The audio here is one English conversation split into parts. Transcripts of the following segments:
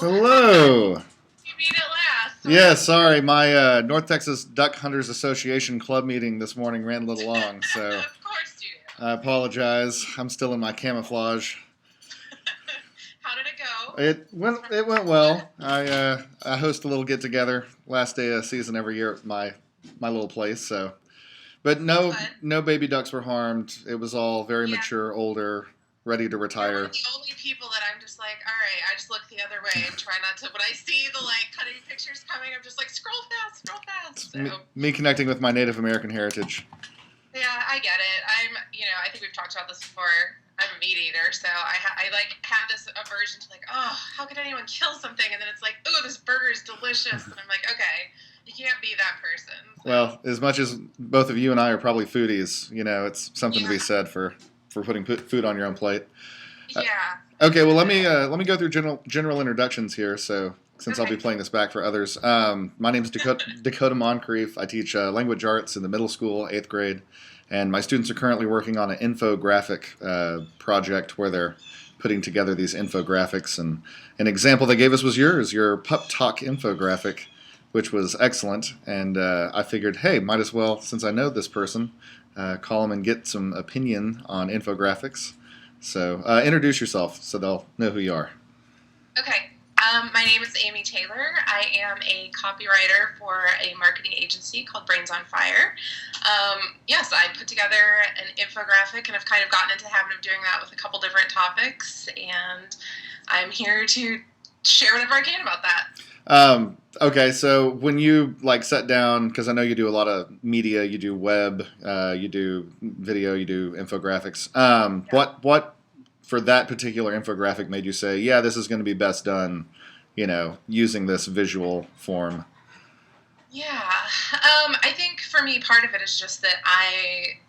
Hello. You beat it last. Yeah, sorry, my North Texas Duck Hunters Association club meeting this morning ran a little long, so Of course you do. I apologize. I'm still in my camouflage. How did it go? It went well. I host a little get together last day of season every year at my little place. So, but That's no fun. no baby ducks were harmed. It was all very Yeah. mature, older, ready to You're one retire. of the only people that I'm just like, all right, I just look the other way and try not to. When I see the cutting pictures coming, I'm just like, scroll fast, scroll fast. So Me connecting with my Native American heritage. yeah, I get it. I think we've talked about this before. I'm a meat eater, so I have this aversion to oh, how could anyone kill something? And then it's like, oh, this burger is delicious, and I'm like, okay, you can't be that person. So, Well, as much as both of you and I are probably foodies, it's something to be yeah, said for putting food on your own plate. yeah, Okay, well let me go through general introductions here. So since I'll be okay, playing this back for others, my name is Dakota Moncrief. I teach language arts in the middle school, 8th grade, and my students are currently working on an infographic project where they're putting together these infographics. And an example they gave us was your pup talk infographic, which was excellent. And I figured, hey, might as well, since I know this person, call them and get some opinion on infographics. So introduce yourself so they'll know who you are. okay. My name is Amy Taylor. I am a copywriter for a marketing agency called Brains on Fire. Yes, I put together an infographic and have kind of gotten into the habit of doing that with a couple different topics, and I'm here to share whatever I can about that. Okay, so when you sat down, because I know you do a lot of media, you do web, you do video, you do infographics. Yeah. What for that particular infographic made you say, yeah, this is going to be best done, using this visual form? Yeah. I think for me, part of it is just that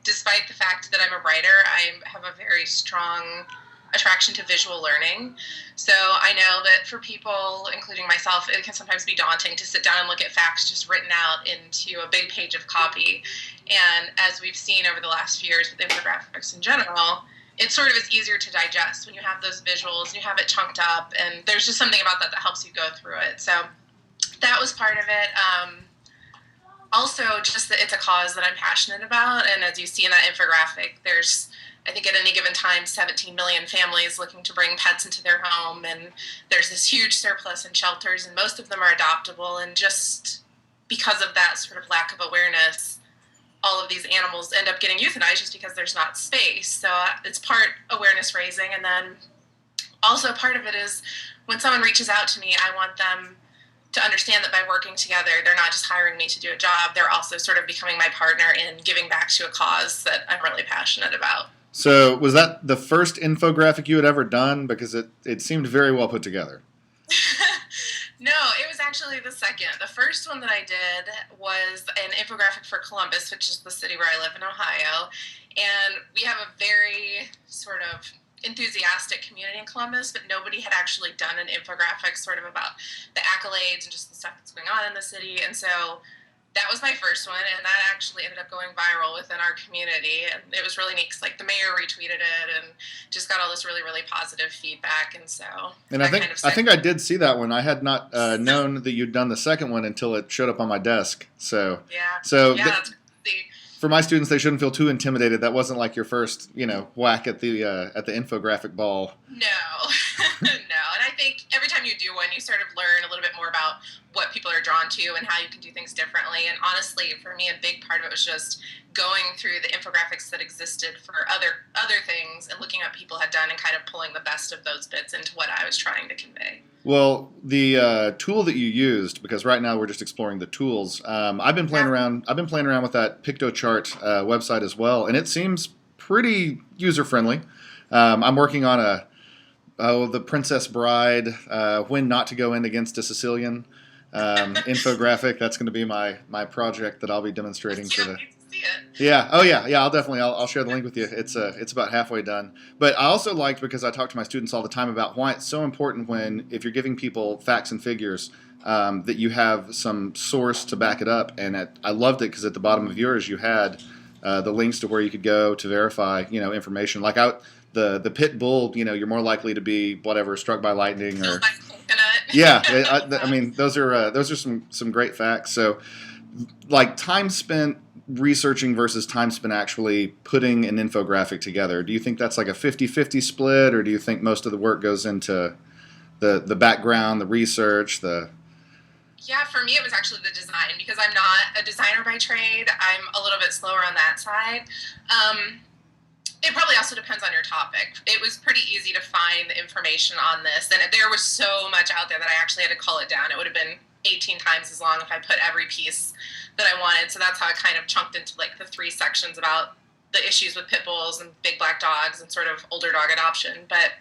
despite the fact that I'm a writer, I have a very strong attraction to visual learning. So I know that for people, including myself, it can sometimes be daunting to sit down and look at facts just written out into a big page of copy. And as we've seen over the last few years with infographics in general, it sort of is easier to digest when you have those visuals and you have it chunked up. And there's just something about that helps you go through it. So that was part of it. Also, just that it's a cause that I'm passionate about. And as you see in that infographic, there's, I think at any given time, 17 million families looking to bring pets into their home. And there's this huge surplus in shelters, and most of them are adoptable. And just because of that sort of lack of awareness, all of these animals end up getting euthanized just because there's not space. So it's part awareness raising. And then also part of it is when someone reaches out to me, I want them to understand that by working together, they're not just hiring me to do a job, they're also sort of becoming my partner in giving back to a cause that I'm really passionate about. So was that the first infographic you had ever done? Because it seemed very well put together. No, it was actually the second. The first one that I did was an infographic for Columbus, which is the city where I live in Ohio. And we have a very sort of enthusiastic community in Columbus, but nobody had actually done an infographic sort of about the accolades and just the stuff that's going on in the city. And so that was my first one, and that actually ended up going viral within our community. And it was really neat because the mayor retweeted it and just got all this really, really positive feedback. And so And I think I did see that one. I had not known that you'd done the second one until it showed up on my desk. So yeah, so yeah, th- that's crazy. for my students, they shouldn't feel too intimidated. That wasn't like your first, whack at the infographic ball. No, no. And I think every time you do one, you sort of learn a little bit more about what people are drawn to and how you can do things differently. And honestly, for me, a big part of it was just going through the infographics that existed for other things and looking at what people had done and kind of pulling the best of those bits into what I was trying to convey. Well, the tool that you used, because right now we're just exploring the tools. I've been playing Yeah. around. I've been playing around with that PictoChart website as well, and it seems pretty user friendly. I'm working on the Princess Bride, when not to go in against a Sicilian infographic. That's going to be my project that I'll be demonstrating You for don't the. need to see it. Yeah. Oh yeah. Yeah. I'll share the link with you. It's about halfway done. But I also liked, because I talk to my students all the time about why it's so important if you're giving people facts and figures, that you have some source to back it up. And I loved it because at the bottom of yours you had the links to where you could go to verify information. The pit bull, you're more likely to be whatever, struck by lightning or. Killed by coconut. Yeah, I mean, those are some great facts. So, like time spent researching versus time spent actually putting an infographic together. Do you think that's like a 50-50 split, or do you think most of the work goes into the background, the research, the Yeah, for me, it was actually the design because I'm not a designer by trade. I'm a little bit slower on that side. It probably also depends on your topic. It was pretty easy to find the information on this, and there was so much out there that I actually had to cull it down. It would have been 18 times as long if I put every piece that I wanted. So that's how I kind of chunked into like the 3 sections about the issues with pit bulls and big black dogs and sort of older dog adoption. But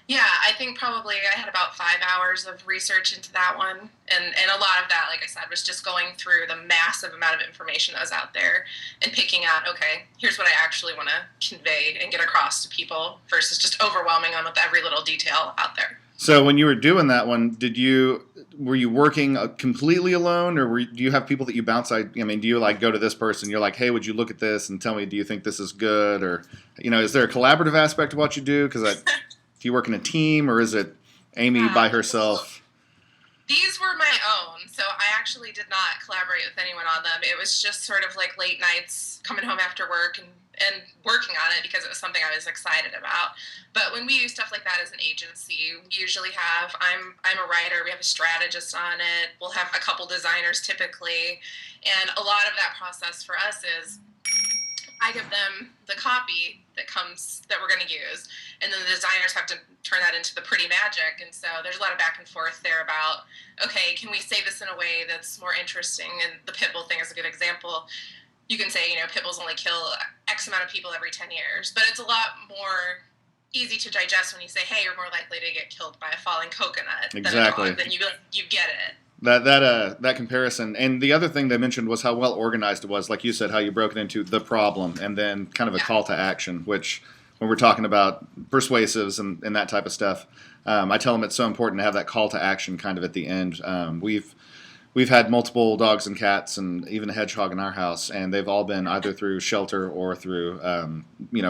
yeah, I think probably I had about 5 hours of research into that one. And a lot of that, like I said, was just going through the massive amount of information that was out there and picking out, okay, here's what I actually want to convey and get across to people versus just overwhelming them with every little detail out there. So when you were doing that one, were you working completely alone, or do you have people that you bounce? I mean, do you like go to this person? You're like, hey, would you look at this and tell me, do you think this is good, or is there a collaborative aspect to what you do? Because do you work in a team, or is it Amy by herself? These were my own, so I actually did not collaborate with anyone on them. It was just sort of like late nights, coming home after work and working on it because it was something I was excited about. But when we do stuff like that as an agency, we usually have, I'm a writer, we have a strategist on it, we'll have a couple designers typically, and a lot of that process for us is I give them the copy that we're going to use, and then the designers have to turn that into the pretty magic. And so there's a lot of back and forth there about, okay, can we say this in a way that's more interesting? And the pit bull thing is a good example. You can say, pit bulls only kill X amount of people every 10 years, but it's a lot more easy to digest when you say, hey, you're more likely to get killed by a falling coconut exactly. than a dog. Then you get it. That comparison. And the other thing they mentioned was how well organized it was. Like you said, how you broke it into the problem and then kind of a call to action, which when we're talking about persuasives and that type of stuff, I tell them it's so important to have that call to action kind of at the end. We've had multiple dogs and cats and even a hedgehog in our house, and they've all been either through shelter or through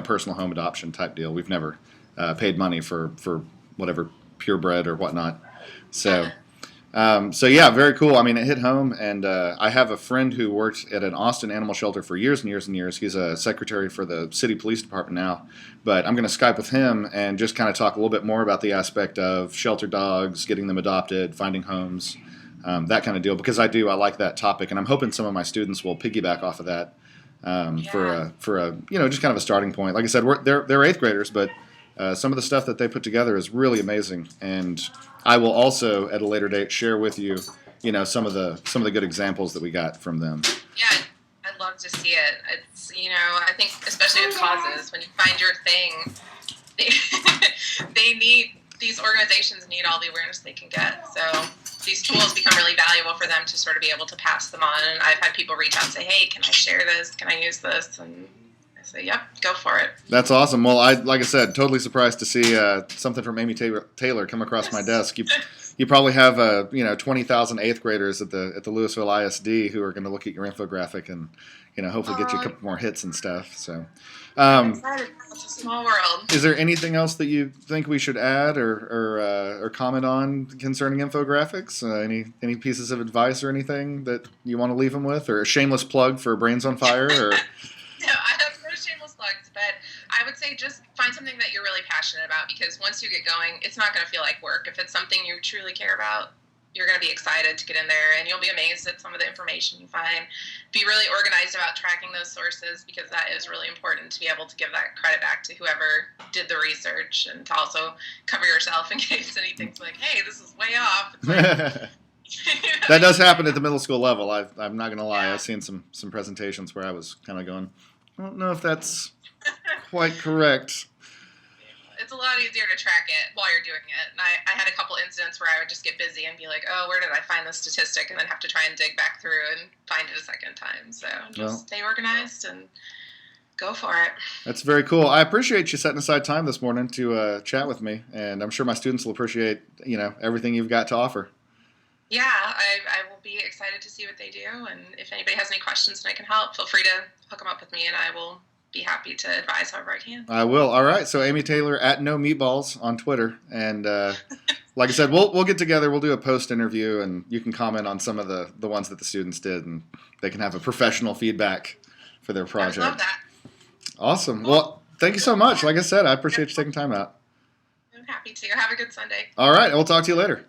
personal home adoption type deal. We've never paid money for whatever purebred or whatnot. So yeah, very cool. I mean, it hit home, and I have a friend who worked at an Austin animal shelter for years and years and years. He's a secretary for the city police department now, but I'm going to Skype with him and just kind of talk a little bit more about the aspect of shelter dogs, getting them adopted, finding homes, that kind of deal, because I like that topic, and I'm hoping some of my students will piggyback off of that for a just kind of a starting point. Like I said, they're eighth graders, but some of the stuff that they put together is really amazing, and I will also at a later date share with you, some of the good examples that we got from them. Yeah, I'd love to see it. It's I think especially with causes, when you find your thing, these organizations need all the awareness they can get. So these tools become really valuable for them to sort of be able to pass them on. And I've had people reach out and say, hey, can I share this? Can I use this? And I say, yep, go for it. That's awesome. Well, like I said, totally surprised to see something from Amy Taylor come across my desk. You probably have 20,000 eighth graders at the Louisville ISD who are going to look at your infographic and hopefully get you a couple more hits and stuff. So, I'm excited. It's a small world. Is there anything else that you think we should add or comment on concerning infographics? Any pieces of advice or anything that you want to leave them with, or a shameless plug for Brains on Fire? Or No, I have no shameless plugs, but I would say just find something that you're really passionate about, because once you get going, it's not going to feel like work. If it's something you truly care about, you're going to be excited to get in there, and you'll be amazed at some of the information you find. Be really organized about tracking those sources, because that is really important to be able to give that credit back to whoever did the research, and to also cover yourself in case anything's like, hey, this is way off. It's like, that does happen at the middle school level. I'm not going to lie. Yeah. I've seen some presentations where I was kind of going, I don't know if that's quite correct. It's a lot easier to track it while you're doing it. And I had a couple incidents where I would just get busy and be like, oh, where did I find this statistic? And then have to try and dig back through and find it a second time. So just stay organized and go for it. That's very cool. I appreciate you setting aside time this morning to chat with me. And I'm sure my students will appreciate, everything you've got to offer. Yeah, I will be excited to see what they do. And if anybody has any questions and I can help, feel free to hook them up with me, and I will be happy to advise however I can. I will. All right. So Amy Taylor at No Meatballs on Twitter. And like I said, we'll get together. We'll do a post interview, and you can comment on some of the ones that the students did, and they can have a professional feedback for their project. I would love that. Awesome. Well, thank you so much. Like I said, I appreciate you taking time out. I'm happy to. Have a good Sunday. All right. We'll talk to you later.